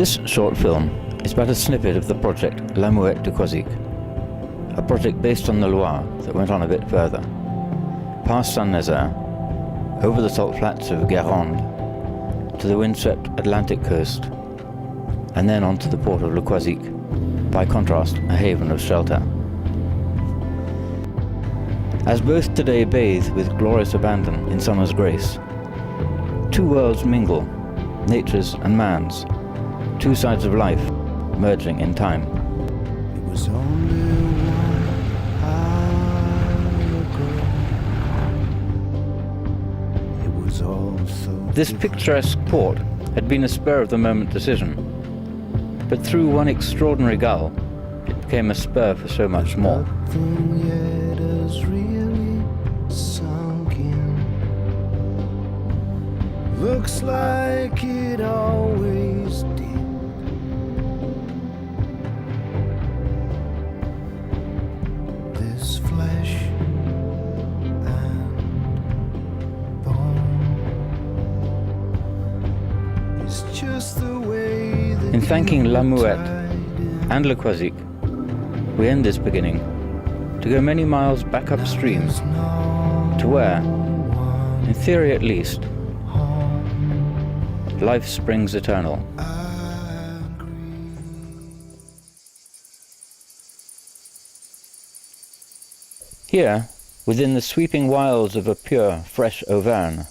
This short film is but a snippet of the project La Mouette de Croisic, a project based on the Loire that went on a bit further, past Saint-Nazaire, over the salt flats of Guérande, to the windswept Atlantic coast, and then on to the port of Le Croisic, by contrast a haven of shelter. As both today bathe with glorious abandon in summer's grace, two worlds mingle, nature's and man's, two sides of life merging in time. It was only one hour ago. It was all so This picturesque port had been a spur-of-the-moment decision, but through one extraordinary gull, it became a spur for so much more. nothing yet has really sunk in. Looks like it always did. This flesh and bone is just the way that In thanking La Mouette and and Le Croisic, we end this beginning to go many miles back upstream to where, in theory at least, life springs eternal. Here, within the sweeping wilds of a pure, fresh Auvergne,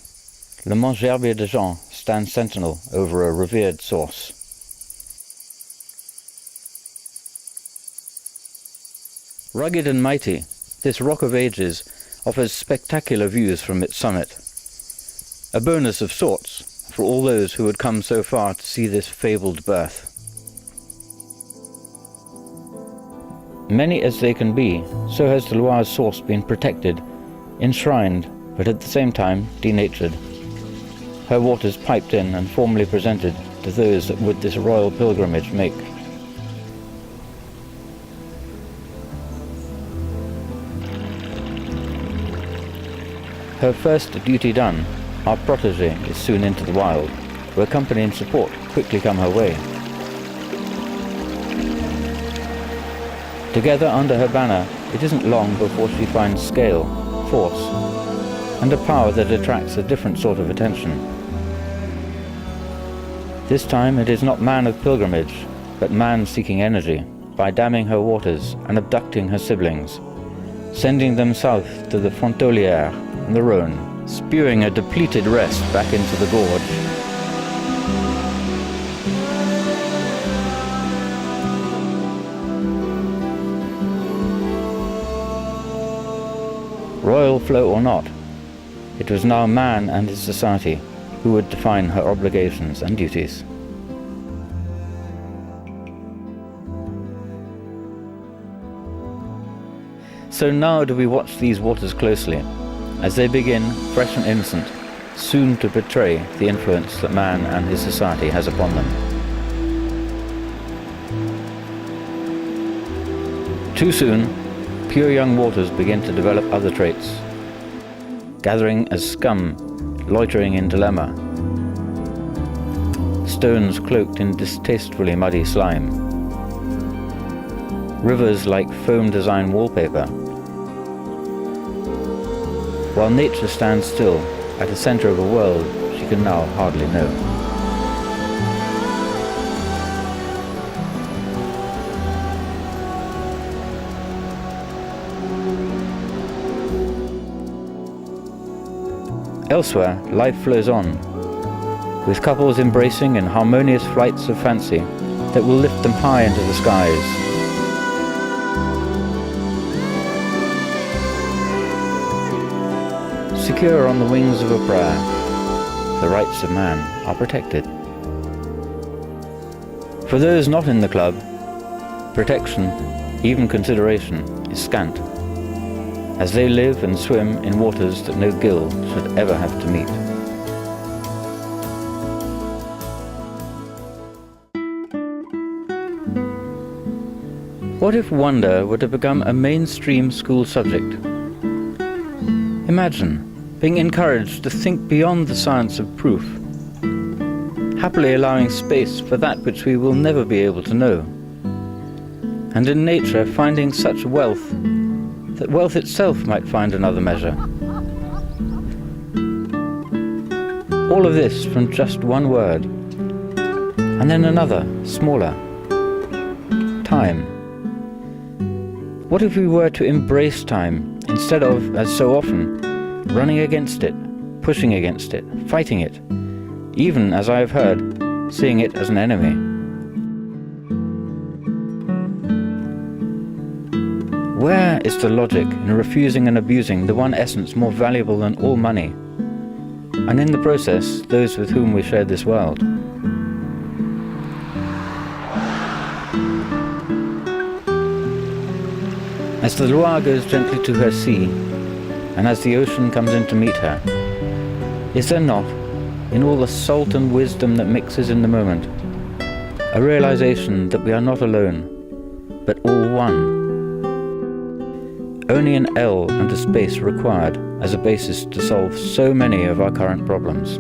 Le Mont Gerbier de Jean stands sentinel over a revered source. Rugged and mighty, this Rock of Ages offers spectacular views from its summit. A bonus of sorts for all those who had come so far to see this fabled birth. Many as they can be, so has the Loire's source been protected, enshrined, but at the same time denatured. Her waters piped in and formally presented to those that would this royal pilgrimage make. Her first duty done, our protégée is soon into the wild, where company and support quickly come her way. Together under her banner, it isn't long before she finds scale, force, and a power that attracts a different sort of attention. This time it is not man of pilgrimage, but man seeking energy, by damming her waters and abducting her siblings, sending them south to the Frontolière and the Rhône, spewing a depleted rest back into the gorge. Royal flow or not, it was now man and his society who would define her obligations and duties. So now do we watch these waters closely, as they begin, fresh and innocent, soon to betray the influence that man and his society has upon them. Too soon, pure young waters begin to develop other traits, gathering as scum, loitering in dilemma, stones cloaked in distastefully muddy slime, rivers like foam design wallpaper, while nature stands still at the center of a world she can now hardly know. Elsewhere, life flows on, with couples embracing in harmonious flights of fancy that will lift them high into the skies. Secure on the wings of a prayer, the rights of man are protected. For those not in the club, protection, even consideration, is scant, as they live and swim in waters that no gill should ever have to meet. What if wonder were to become a mainstream school subject? Imagine being encouraged to think beyond the science of proof. happily allowing space for that which we will never be able to know. And in nature finding such wealth, that wealth itself might find another measure. All of this from just one word, and then another, smaller. Time. What if we were to embrace time, instead of, as so often, running against it, pushing against it, fighting it, even, as I have heard, seeing it as an enemy? Where is the logic in refusing and abusing the one essence more valuable than all money, and in the process, those with whom we share this world? As the Loire goes gently to her sea, and as the ocean comes in to meet her, is there not, in all the salt and wisdom that mixes in the moment, a realization that we are not alone, but all one? Only an L and a space required as a basis to solve so many of our current problems.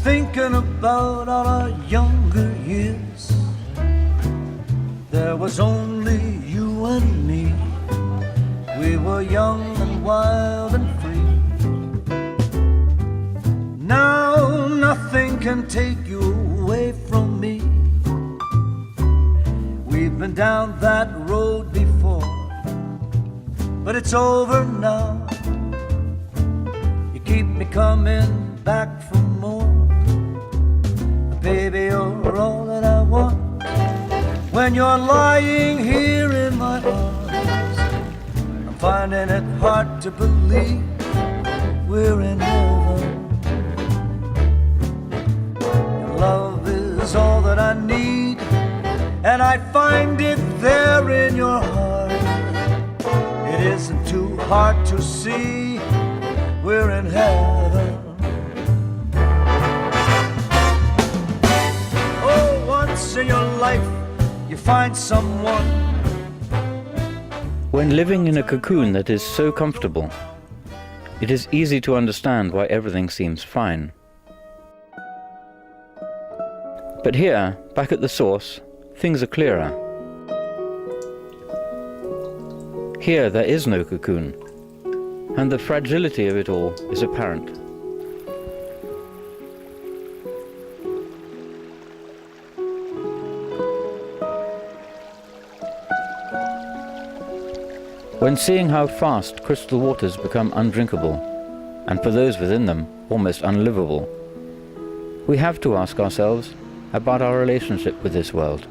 Thinking about all our younger years, there was only you and me. We were young and wild and free. Now nothing can take you away from me. We've been down that road before, but it's over now. You keep me coming back for more. Baby, you're all that I want. When you're lying here in my arms, I'm finding it hard to believe we're in heaven. Your love is all that I need, and I find it there in your heart. It isn't too hard to see we're in heaven. In your life, you find someone. When living in a cocoon that is so comfortable, it is easy to understand why everything seems fine. But here, back at the source, things are clearer. Here there is no cocoon, and the fragility of it all is apparent. When seeing how fast crystal waters become undrinkable, and for those within them, almost unlivable, we have to ask ourselves about our relationship with this world.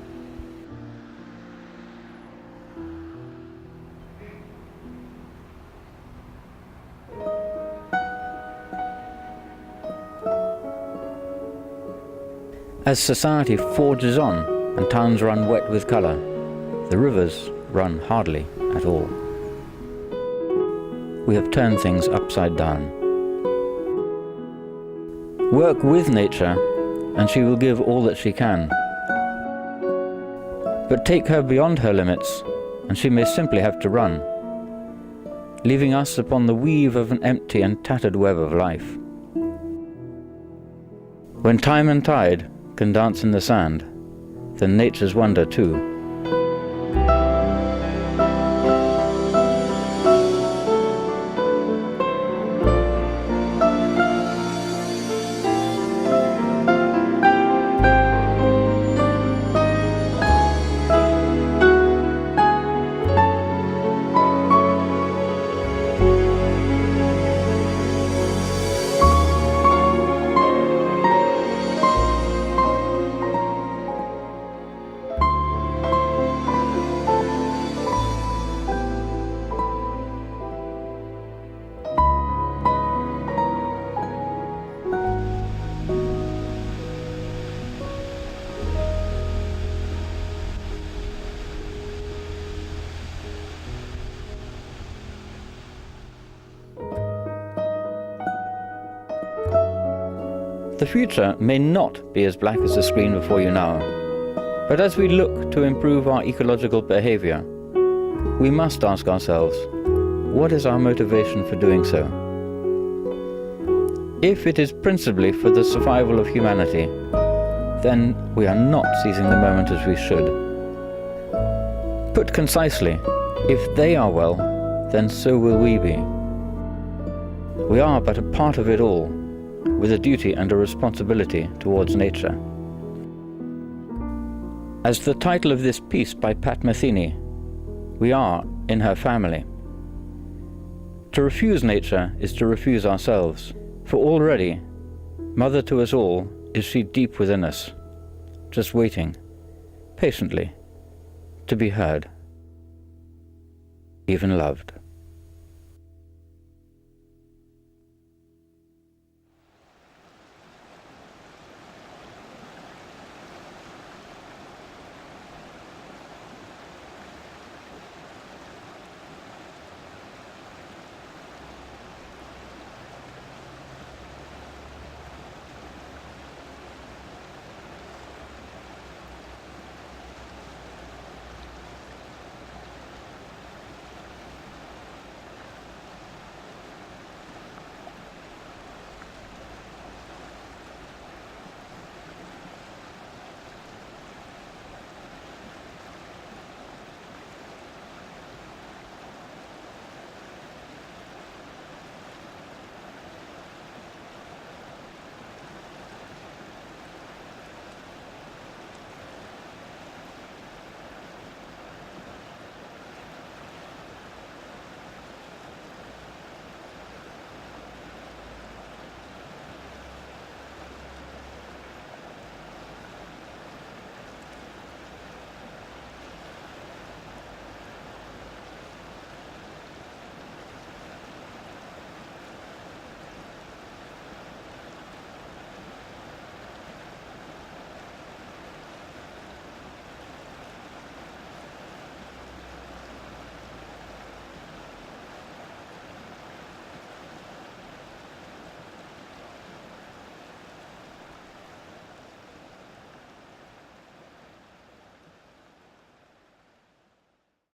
As society forges on and towns run wet with colour, the rivers run hardly at all. We have turned things upside down. Work with nature and she will give all that she can. But take her beyond her limits, and she may simply have to run, leaving us upon the weave of an empty and tattered web of life. When time and tide can dance in the sand, then nature's wonder too. The future may not be as black as the screen before you now, but as we look to improve our ecological behavior, we must ask ourselves, what is our motivation for doing so? If it is principally for the survival of humanity, then we are not seizing the moment as we should. Put concisely, if they are well, then so will we be. We are but a part of it all, with a duty and a responsibility towards nature. As the title of this piece by Pat Metheny, we are in her family. To refuse nature is to refuse ourselves, for already, mother to us all, is she deep within us, just waiting, patiently, to be heard, even loved.